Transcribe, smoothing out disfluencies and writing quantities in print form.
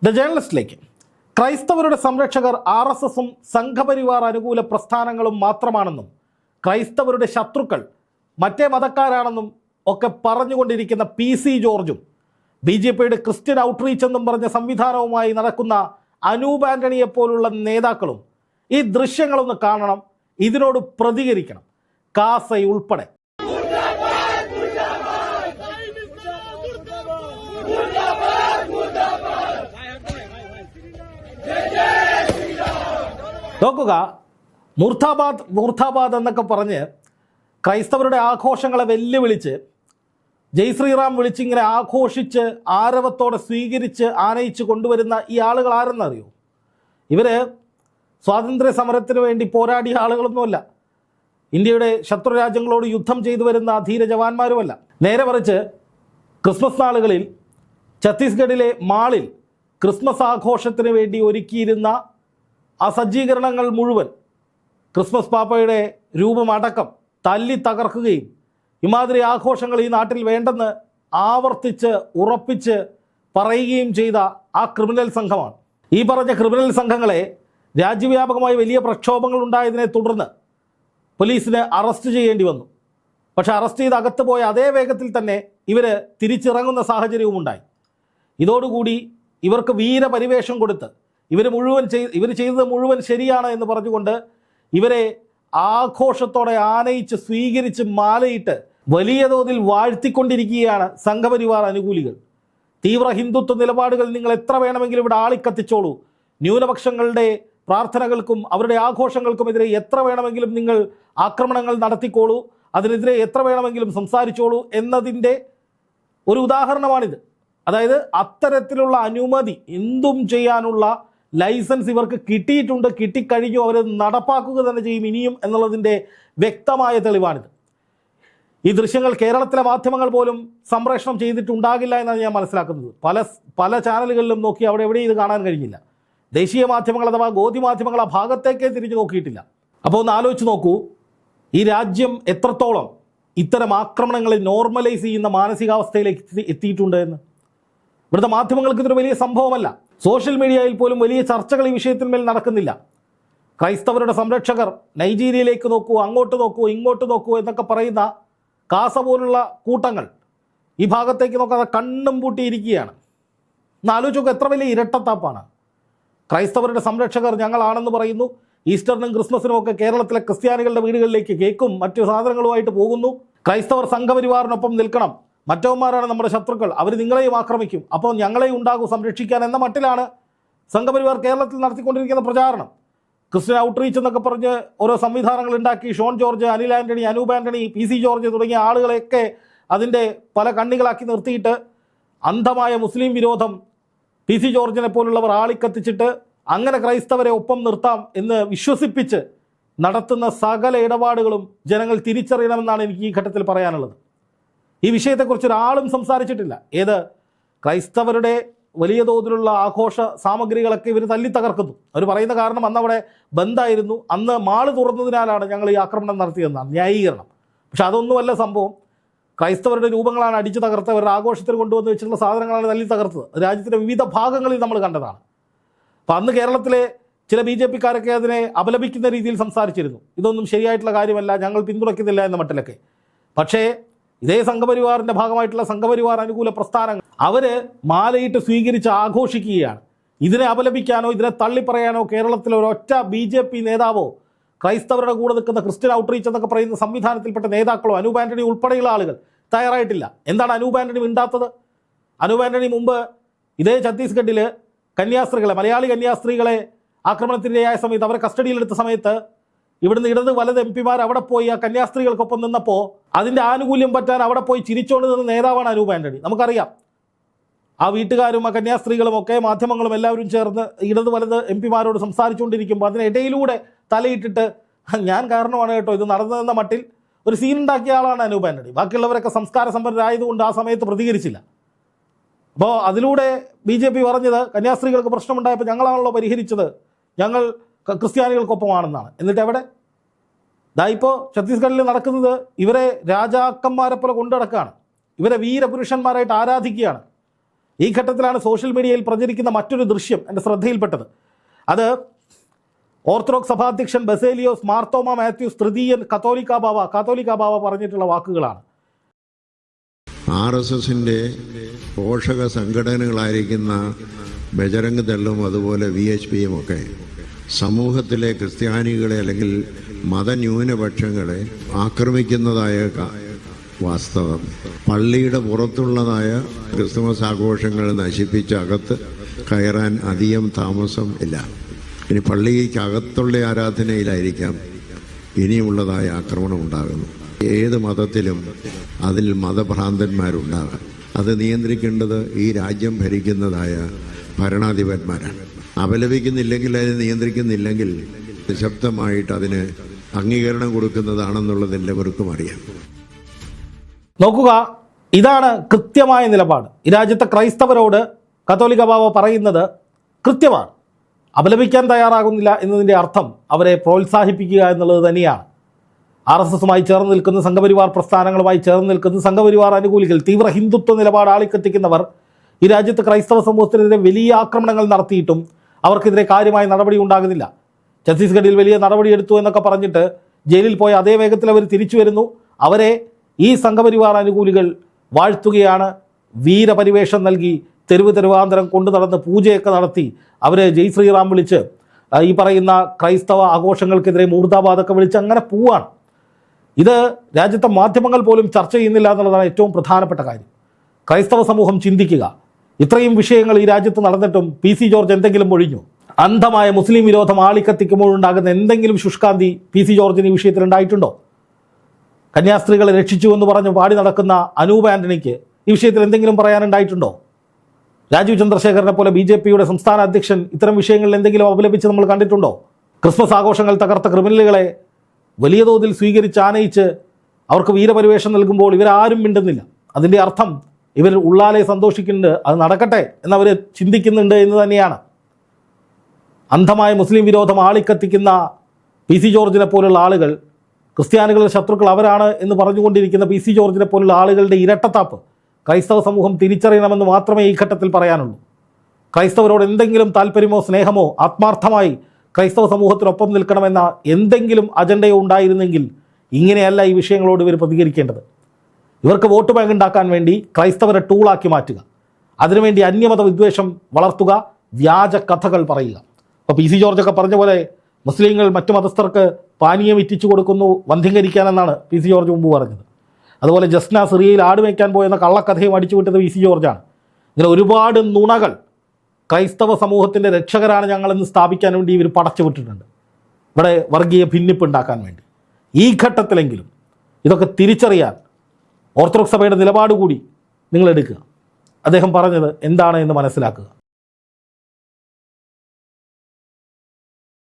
The ജേർണലിസ്റ്റിലേക്ക്. ക്രൈസ്തവരുടെ സംരക്ഷകർ RSSും സംഘപരിവാർ അനുകൂല പ്രസ്ഥാനങ്ങളും മാത്രമാണെന്നും ക്രൈസ്തവരുടെ ശത്രുക്കൾ മറ്റേ മതക്കാരാണെന്നും ഒക്കെ പറഞ്ഞുകൊണ്ടിരിക്കുന്ന PC ജോർജും BJPയുടെ ക്രിസ്ത്യൻ ഔട്ട്റീച്ച് എന്നും പറഞ്ഞ സംവിധാനവുമായി നടക്കുന്ന അനൂപ് ആന്റണിയെ പോലുള്ള നേതാക്കളും ഈ ദൃശ്യങ്ങളൊന്ന് കാണണം, ഇതിനോട് പ്രതികരിക്കണം. കാസ ഉൾപ്പെടെ. നോക്കുക, മുർദാബാദ് മുർദാബാദ് എന്നൊക്കെ പറഞ്ഞ് ക്രൈസ്തവരുടെ ആഘോഷങ്ങളെ വെല്ലുവിളിച്ച് ജയ് ശ്രീറാം വിളിച്ചിങ്ങനെ ആഘോഷിച്ച് ആരവത്തോടെ സ്വീകരിച്ച് ആനയിച്ച് കൊണ്ടുവരുന്ന ഈ ആളുകൾ ആരെന്നറിയോ? ഇവർ സ്വാതന്ത്ര്യ സമരത്തിന് വേണ്ടി പോരാടിയ ആളുകളൊന്നുമല്ല, ഇന്ത്യയുടെ ശത്രുരാജ്യങ്ങളോട് യുദ്ധം ചെയ്തു വരുന്ന ധീര ജവാന്മാരുമല്ല. നേരെ മറിച്ച് ക്രിസ്മസ് നാളുകളിൽ ഛത്തീസ്ഗഡിലെ മാളിൽ ക്രിസ്മസ് ആഘോഷത്തിന് വേണ്ടി ഒരുക്കിയിരുന്ന ആ സജ്ജീകരണങ്ങൾ മുഴുവൻ ക്രിസ്മസ് പാപ്പയുടെ രൂപമടക്കം തല്ലി തകർക്കുകയും ഇമാതിരി ആഘോഷങ്ങൾ ഈ നാട്ടിൽ വേണ്ടെന്ന് ആവർത്തിച്ച് ഉറപ്പിച്ച് പറയുകയും ചെയ്ത ആ ക്രിമിനൽ സംഘമാണ്. ഈ പറഞ്ഞ ക്രിമിനൽ സംഘങ്ങളെ രാജ്യവ്യാപകമായി വലിയ പ്രക്ഷോഭങ്ങൾ ഉണ്ടായതിനെ തുടർന്ന് പോലീസിന് അറസ്റ്റ് ചെയ്യേണ്ടി വന്നു. പക്ഷെ അറസ്റ്റ് ചെയ്ത് അകത്ത് പോയ അതേ വേഗത്തിൽ തന്നെ ഇവർ തിരിച്ചിറങ്ങുന്ന സാഹചര്യവും ഉണ്ടായി. ഇതോടുകൂടി ഇവർക്ക് വീരപരിവേഷം കൊടുത്ത് ഇവർ ചെയ്തത് മുഴുവൻ ശരിയാണ് എന്ന് പറഞ്ഞുകൊണ്ട് ഇവരെ ആഘോഷത്തോടെ ആനയിച്ച് സ്വീകരിച്ച് മാലയിട്ട് വലിയ തോതിൽ വാഴ്ത്തിക്കൊണ്ടിരിക്കുകയാണ് സംഘപരിവാർ അനുകൂലികൾ. തീവ്ര ഹിന്ദുത്വ നിലപാടുകൾ നിങ്ങൾ എത്ര വേണമെങ്കിലും ഇവിടെ ആളിക്കത്തിച്ചോളൂ, ന്യൂനപക്ഷങ്ങളുടെ പ്രാർത്ഥനകൾക്കും അവരുടെ ആഘോഷങ്ങൾക്കും എതിരെ എത്ര വേണമെങ്കിലും നിങ്ങൾ ആക്രമണങ്ങൾ നടത്തിക്കോളൂ, അതിനെതിരെ എത്ര വേണമെങ്കിലും സംസാരിച്ചോളൂ എന്നതിൻ്റെ ഒരു ഉദാഹരണമാണിത്. അതായത് അത്തരത്തിലുള്ള അനുമതി, എന്തും ചെയ്യാനുള്ള ലൈസൻസ് ഇവർക്ക് കിട്ടിയിട്ടുണ്ട്, കിട്ടിക്കഴിഞ്ഞു, അവർ നടപ്പാക്കുക തന്നെ ചെയ്യും ഇനിയും എന്നുള്ളതിൻ്റെ വ്യക്തമായ തെളിവാണിത്. ഈ ദൃശ്യങ്ങൾ കേരളത്തിലെ മാധ്യമങ്ങൾ പോലും സംപ്രേഷണം ചെയ്തിട്ടുണ്ടാകില്ല എന്നാണ് ഞാൻ മനസ്സിലാക്കുന്നത്. പല ചാനലുകളിലും നോക്കി അവിടെ എവിടെയും ഇത് കാണാൻ കഴിഞ്ഞില്ല. ദേശീയ മാധ്യമങ്ങൾ അഥവാ ഗോധി മാധ്യമങ്ങൾ ആ ഭാഗത്തേക്കേ തിരിഞ്ഞു നോക്കിയിട്ടില്ല. അപ്പോൾ ഒന്ന് ആലോചിച്ച് നോക്കൂ, ഈ രാജ്യം എത്രത്തോളം ഇത്തരം ആക്രമണങ്ങളെ നോർമലൈസ് ചെയ്യുന്ന മാനസികാവസ്ഥയിലേക്ക് എത്തിയിട്ടുണ്ട് എന്ന്. ഇവിടുത്തെ മാധ്യമങ്ങൾക്ക് ഇതൊരു വലിയ സംഭവമല്ല. സോഷ്യൽ മീഡിയയിൽ പോലും വലിയ ചർച്ചകൾ ഈ വിഷയത്തിന്മേൽ നടക്കുന്നില്ല. ക്രൈസ്തവരുടെ സംരക്ഷകർ നൈജീരിയയിലേക്ക് നോക്കൂ, അങ്ങോട്ട് നോക്കൂ, ഇങ്ങോട്ട് നോക്കൂ എന്നൊക്കെ പറയുന്ന കാസ പോലുള്ള കൂട്ടങ്ങൾ ഈ ഭാഗത്തേക്ക് നോക്കാതെ കണ്ണും പൂട്ടിയിരിക്കുകയാണ്. ഒന്ന് ആലോചിച്ച് നോക്കുക, എത്ര വലിയ ഇരട്ടത്താപ്പാണ്. ക്രൈസ്തവരുടെ സംരക്ഷകർ ഞങ്ങളാണെന്ന് പറയുന്നു. ഈസ്റ്ററിനും ക്രിസ്മസിനും ഒക്കെ കേരളത്തിലെ ക്രിസ്ത്യാനികളുടെ വീടുകളിലേക്ക് കേക്കും മറ്റു സാധനങ്ങളുമായിട്ട് പോകുന്നു. ക്രൈസ്തവർ സംഘപരിവാറിനൊപ്പം നിൽക്കണം, മറ്റവന്മാരാണ് നമ്മുടെ ശത്രുക്കൾ, അവർ നിങ്ങളെയും ആക്രമിക്കും, അപ്പോൾ ഞങ്ങളെയും ഉണ്ടാകും സംരക്ഷിക്കാൻ എന്ന മട്ടിലാണ് സംഘപരിവാർ കേരളത്തിൽ നടത്തിക്കൊണ്ടിരിക്കുന്ന പ്രചാരണം. ക്രിസ്ത്യൻ ഔട്ട്റീച്ച് എന്നൊക്കെ പറഞ്ഞ് ഓരോ സംവിധാനങ്ങൾ ഉണ്ടാക്കി ഷോൺ ജോർജ്, അനിൽ ആന്റണി, അനൂപ് ആന്റണി, PC ജോർജ് തുടങ്ങിയ ആളുകളെയൊക്കെ അതിൻ്റെ പല കണ്ണികളാക്കി നിർത്തിയിട്ട് അന്ധമായ മുസ്ലിം വിരോധം PC ജോർജിനെ പോലുള്ളവർ ആളിക്കത്തിച്ചിട്ട് അങ്ങനെ ക്രൈസ്തവരെ ഒപ്പം നിർത്താം എന്ന് വിശ്വസിപ്പിച്ച് നടത്തുന്ന സകല ഇടപാടുകളും ജനങ്ങൾ തിരിച്ചറിയണമെന്നാണ് എനിക്ക് ഈ ഘട്ടത്തിൽ പറയാനുള്ളത്. ഈ വിഷയത്തെക്കുറിച്ച് ഒരാളും സംസാരിച്ചിട്ടില്ല. ഏത് ക്രൈസ്തവരുടെ വലിയ തോതിലുള്ള ആഘോഷ സാമഗ്രികളൊക്കെ ഇവർ തല്ലി തകർക്കുന്നു. അവർ പറയുന്ന കാരണം അന്ന് അവിടെ ബന്ദായിരുന്നു, അന്ന് മാള് തുറന്നതിനാലാണ് ഞങ്ങൾ ഈ ആക്രമണം നടത്തിയതെന്നാണ് ന്യായീകരണം. പക്ഷെ അതൊന്നുമല്ല സംഭവം. ക്രൈസ്തവരുടെ രൂപങ്ങളാണ് അടിച്ചു തകർത്ത് അവരുടെ ആഘോഷത്തിന് കൊണ്ടുവന്ന് വെച്ചിട്ടുള്ള സാധനങ്ങളാണ് തല്ലി തകർത്തത്. രാജ്യത്തിൻ്റെ വിവിധ ഭാഗങ്ങളിൽ നമ്മൾ കണ്ടതാണ്. അപ്പം അന്ന് കേരളത്തിലെ ചില BJPക്കാരൊക്കെ അതിനെ അപലപിക്കുന്ന രീതിയിൽ സംസാരിച്ചിരുന്നു. ഇതൊന്നും ശരിയായിട്ടുള്ള കാര്യമല്ല, ഞങ്ങൾ പിന്തുണയ്ക്കുന്നില്ല എന്ന മട്ടിലൊക്കെ. പക്ഷേ ഇതേ സംഘപരിവാറിൻ്റെ ഭാഗമായിട്ടുള്ള സംഘപരിവാർ അനുകൂല പ്രസ്ഥാനങ്ങൾ അവർ മാലയിട്ട് സ്വീകരിച്ച് ആഘോഷിക്കുകയാണ്. ഇതിനെ അപലപിക്കാനോ ഇതിനെ തള്ളിപ്പറയാനോ കേരളത്തിലെ ഒരൊറ്റ BJP നേതാവോ ക്രൈസ്തവരുടെ കൂടെ നിൽക്കുന്ന ക്രിസ്ത്യൻ ഔട്ട്റീച്ച് എന്നൊക്കെ പറയുന്ന സംവിധാനത്തിൽപ്പെട്ട നേതാക്കളോ അനൂപ് ആന്റണി ഉൾപ്പെടെയുള്ള ആളുകൾ തയ്യാറായിട്ടില്ല. എന്താണ് അനൂപ് ആന്റണി മിണ്ടാത്തത്? അനൂപ് ആന്റണി മുമ്പ് ഇതേ ഛത്തീസ്ഗഡിൽ കന്യാസ്ത്രീകളെ, മലയാളി കന്യാസ്ത്രീകളെ ആക്രമണത്തിനിരയായ സമയത്ത്, അവരെ കസ്റ്റഡിയിലെടുത്ത സമയത്ത് ഇവിടുന്ന് ഇടത് വലത് MP അവിടെ പോയി ആ കന്യാസ്ത്രീകൾക്കൊപ്പം നിന്നപ്പോൾ അതിൻ്റെ ആനുകൂല്യം പറ്റാൻ അവിടെ പോയി ചിരിച്ചോണ്ട് നിന്ന നേതാവാണ് അനൂപ് ആന്റണി. നമുക്കറിയാം, ആ വീട്ടുകാരും ആ കന്യാസ്ത്രീകളും ഒക്കെ മാധ്യമങ്ങളും എല്ലാവരും ചേർന്ന് ഇടത് വലത് MP സംസാരിച്ചുകൊണ്ടിരിക്കുമ്പോൾ അതിനിടയിലൂടെ തലയിട്ടിട്ട് ഞാൻ കാരണമാണ് കേട്ടോ ഇത് നടന്നതെന്ന മട്ടിൽ ഒരു സീൻ ഉണ്ടാക്കിയ ആളാണ് അനൂപ് ആന്റണി. ബാക്കിയുള്ളവരൊക്കെ സംസ്കാര സമ്പന്നരായതുകൊണ്ട് ആ സമയത്ത് പ്രതികരിച്ചില്ല. അപ്പോൾ അതിലൂടെ BJP പറഞ്ഞത് കന്യാസ്ത്രീകൾക്ക് പ്രശ്നമുണ്ടായപ്പോൾ ഞങ്ങളാണല്ലോ പരിഹരിച്ചത്, ഞങ്ങൾ ക്രിസ്ത്യാനികൾക്കൊപ്പമാണെന്നാണ്. എന്നിട്ട് എവിടെ? ഇപ്പോൾ ഛത്തീസ്ഗഡിൽ നടക്കുന്നത് ഇവരെ രാജാക്കന്മാരെ പോലെ കൊണ്ടു നടക്കുകയാണ്, ഇവരെ വീരപുരുഷന്മാരായിട്ട് ആരാധിക്കുകയാണ്. ഈ ഘട്ടത്തിലാണ് സോഷ്യൽ മീഡിയയിൽ പ്രചരിക്കുന്ന മറ്റൊരു ദൃശ്യം എൻ്റെ ശ്രദ്ധയിൽപ്പെട്ടത്. അത് ഓർത്തഡോക്സ് സഭാധ്യക്ഷൻ ബസേലിയോസ് മാർത്തോമ മാത്യൂസ് തൃതീയൻ കത്തോലിക്ക ബാവ പറഞ്ഞിട്ടുള്ള വാക്കുകളാണ്. RSSന്റെ പോഷക സംഘടനകളായിരിക്കുന്ന ബജരംഗ് ദളും അതുപോലെ VHPയും ഒക്കെ സമൂഹത്തിലെ ക്രിസ്ത്യാനികളെ അല്ലെങ്കിൽ മതന്യൂനപക്ഷങ്ങളെ ആക്രമിക്കുന്നതായ വാസ്തവം. പള്ളിയുടെ പുറത്തുള്ളതായ ക്രിസ്തുമസ് ആഘോഷങ്ങൾ നശിപ്പിച്ച് അകത്ത് കയറാൻ അധികം താമസം ഇല്ല. ഇനി പള്ളിക്കകത്തുള്ള ആരാധനയിലായിരിക്കാം ഇനിയുള്ളതായ ആക്രമണം ഉണ്ടാകുന്നു. ഏത് മതത്തിലും അതിൽ മതഭ്രാന്തന്മാരുണ്ടാകാം. അത് നിയന്ത്രിക്കേണ്ടത് ഈ രാജ്യം ഭരിക്കുന്നതായ ഭരണാധിപന്മാരാണ്. അപലപിക്കുന്നില്ലെങ്കിൽ, അതിനെ നിയന്ത്രിക്കുന്നില്ലെങ്കിൽ നിശബ്ദമായിട്ട് അതിന് അംഗീകരണം കൊടുക്കുന്നതാണെന്നുള്ളത് എല്ലാവർക്കും അറിയാം. നോക്കുക, ഇതാണ് കൃത്യമായ നിലപാട്. ഈ രാജ്യത്തെ ക്രൈസ്തവരോട് കത്തോലിക്ക ബാവ പറയുന്നത് കൃത്യമാണ്. അപലപിക്കാൻ തയ്യാറാകുന്നില്ല എന്നതിൻ്റെ അർത്ഥം അവരെ പ്രോത്സാഹിപ്പിക്കുക എന്നുള്ളത് തന്നെയാണ്. RSSുമായി ചേർന്ന് നിൽക്കുന്ന സംഘപരിവാർ പ്രസ്ഥാനങ്ങളുമായി ചേർന്ന് നിൽക്കുന്ന സംഘപരിവാർ അനുകൂലികൾ, തീവ്ര ഹിന്ദുത്വ നിലപാട് ആളിക്കത്തിക്കുന്നവർ ഈ രാജ്യത്ത് ക്രൈസ്തവ സമൂഹത്തിനെതിരെ വലിയ ആക്രമണങ്ങൾ നടത്തിയിട്ടും അവർക്കെതിരെ കാര്യമായ നടപടി ഉണ്ടാകുന്നില്ല. ഛത്തീസ്ഗഡിൽ വലിയ നടപടിയെടുത്തു എന്നൊക്കെ പറഞ്ഞിട്ട് ജയിലിൽ പോയ അതേ വേഗത്തിൽ അവർ തിരിച്ചു വരുന്നു. അവരെ ഈ സംഘപരിവാർ അനുകൂലികൾ വാഴ്ത്തുകയാണ്. വീരപരിവേഷം നൽകി തെരുവാന്തരം കൊണ്ടു നടന്ന് പൂജയൊക്കെ നടത്തി അവർ ജയ് ശ്രീറാം വിളിച്ച് ഈ പറയുന്ന ക്രൈസ്തവ ആഘോഷങ്ങൾക്കെതിരെ മൂർദാബാദൊക്കെ വിളിച്ച് അങ്ങനെ പോവാണ്. ഇത് രാജ്യത്തെ മാധ്യമങ്ങൾ പോലും ചർച്ച ചെയ്യുന്നില്ല എന്നുള്ളതാണ് ഏറ്റവും പ്രധാനപ്പെട്ട കാര്യം. ക്രൈസ്തവ സമൂഹം ചിന്തിക്കുക. ഇത്രയും വിഷയങ്ങൾ ഈ രാജ്യത്ത് നടന്നിട്ടും PC ജോർജ് എന്തെങ്കിലും ഒഴിഞ്ഞു? അന്ധമായ മുസ്ലിം വിരോധം ആളിക്കത്തിക്കുമ്പോഴുണ്ടാകുന്ന എന്തെങ്കിലും ശുഷ്കാന്തി PC ജോർജിന് ഈ വിഷയത്തിൽ ഉണ്ടായിട്ടുണ്ടോ? കന്യാസ്ത്രീകളെ രക്ഷിച്ചു എന്ന് പറഞ്ഞ് പാടി നടക്കുന്ന അനൂപ് ആൻ്റണിക്ക് ഈ വിഷയത്തിൽ എന്തെങ്കിലും പറയാനുണ്ടായിട്ടുണ്ടോ? രാജീവ് ചന്ദ്രശേഖരനെ പോലെ BJPയുടെ സംസ്ഥാന അധ്യക്ഷൻ ഇത്തരം വിഷയങ്ങളിൽ എന്തെങ്കിലും അപലപിച്ച് നമ്മൾ കണ്ടിട്ടുണ്ടോ? ക്രിസ്മസ് ആഘോഷങ്ങൾ തകർത്ത ക്രിമിനലുകളെ വലിയ തോതിൽ സ്വീകരിച്ച് ആനയിച്ച് അവർക്ക് വീരപരിവേഷം നൽകുമ്പോൾ ഇവരാരും മിണ്ടുന്നില്ല. അതിൻ്റെ അർത്ഥം ഇവർ ഉള്ളാലെ സന്തോഷിക്കുന്നുണ്ട്, അത് നടക്കട്ടെ എന്നവർ ചിന്തിക്കുന്നുണ്ട് എന്ന് തന്നെയാണ്. അന്ധമായ മുസ്ലിം വിരോധം ആളിക്കത്തിക്കുന്ന PC ജോർജിനെ പോലുള്ള ആളുകൾ, ക്രിസ്ത്യാനികളുടെ ശത്രുക്കൾ അവരാണ് എന്ന് പറഞ്ഞുകൊണ്ടിരിക്കുന്ന PC ജോർജിനെ പോലുള്ള ആളുകളുടെ ഇരട്ടത്താപ്പ് ക്രൈസ്തവ സമൂഹം തിരിച്ചറിയണമെന്ന് മാത്രമേ ഈ ഘട്ടത്തിൽ പറയാനുള്ളൂ. ക്രൈസ്തവരോട് എന്തെങ്കിലും താല്പര്യമോ സ്നേഹമോ ആത്മാർത്ഥമായി ക്രൈസ്തവ സമൂഹത്തിനൊപ്പം നിൽക്കണമെന്ന എന്തെങ്കിലും അജണ്ടയോ ഉണ്ടായിരുന്നെങ്കിൽ ഇങ്ങനെയല്ല ഈ വിഷയങ്ങളോട് ഇവർ പ്രതികരിക്കേണ്ടത്. ഇവർക്ക് വോട്ട് ബാങ്ക് ഉണ്ടാക്കാൻ വേണ്ടി ക്രൈസ്തവരെ ടൂളാക്കി മാറ്റുക, അതിനുവേണ്ടി അന്യമത വിദ്വേഷം വളർത്തുക, വ്യാജ കഥകൾ പറയുക. അപ്പോൾ PC ജോർജൊക്കെ പറഞ്ഞ പോലെ മുസ്ലിങ്ങൾ മറ്റു മതസ്ഥർക്ക് പാനീയം ഇറ്റിച്ചു കൊടുക്കുന്നു വന്ധ്യംകരിക്കാനെന്നാണ് PC ജോർജ് മുമ്പ് പറഞ്ഞത്. അതുപോലെ ജസ്ന സിറിയയിൽ ആട് വയ്ക്കാൻ പോയെന്ന കള്ളക്കഥയും അടിച്ചുവിട്ടത് PC ജോർജാണ്. ഇങ്ങനെ ഒരുപാട് നുണകൾ ക്രൈസ്തവ സമൂഹത്തിൻ്റെ രക്ഷകരാണ് ഞങ്ങളെന്ന് സ്ഥാപിക്കാൻ വേണ്ടി ഇവർ പടച്ചു വിട്ടിട്ടുണ്ട്, ഇവിടെ വർഗീയ ഭിന്നിപ്പ് ഉണ്ടാക്കാൻ വേണ്ടി. ഈ ഘട്ടത്തിലെങ്കിലും ഇതൊക്കെ തിരിച്ചറിയാൻ ഓർത്തഡോക്സ് സഭയുടെ നിലപാട് കൂടി നിങ്ങൾ എടുക്കുക. അദ്ദേഹം പറഞ്ഞത് എന്താണ് എന്ന് മനസ്സിലാക്കുക.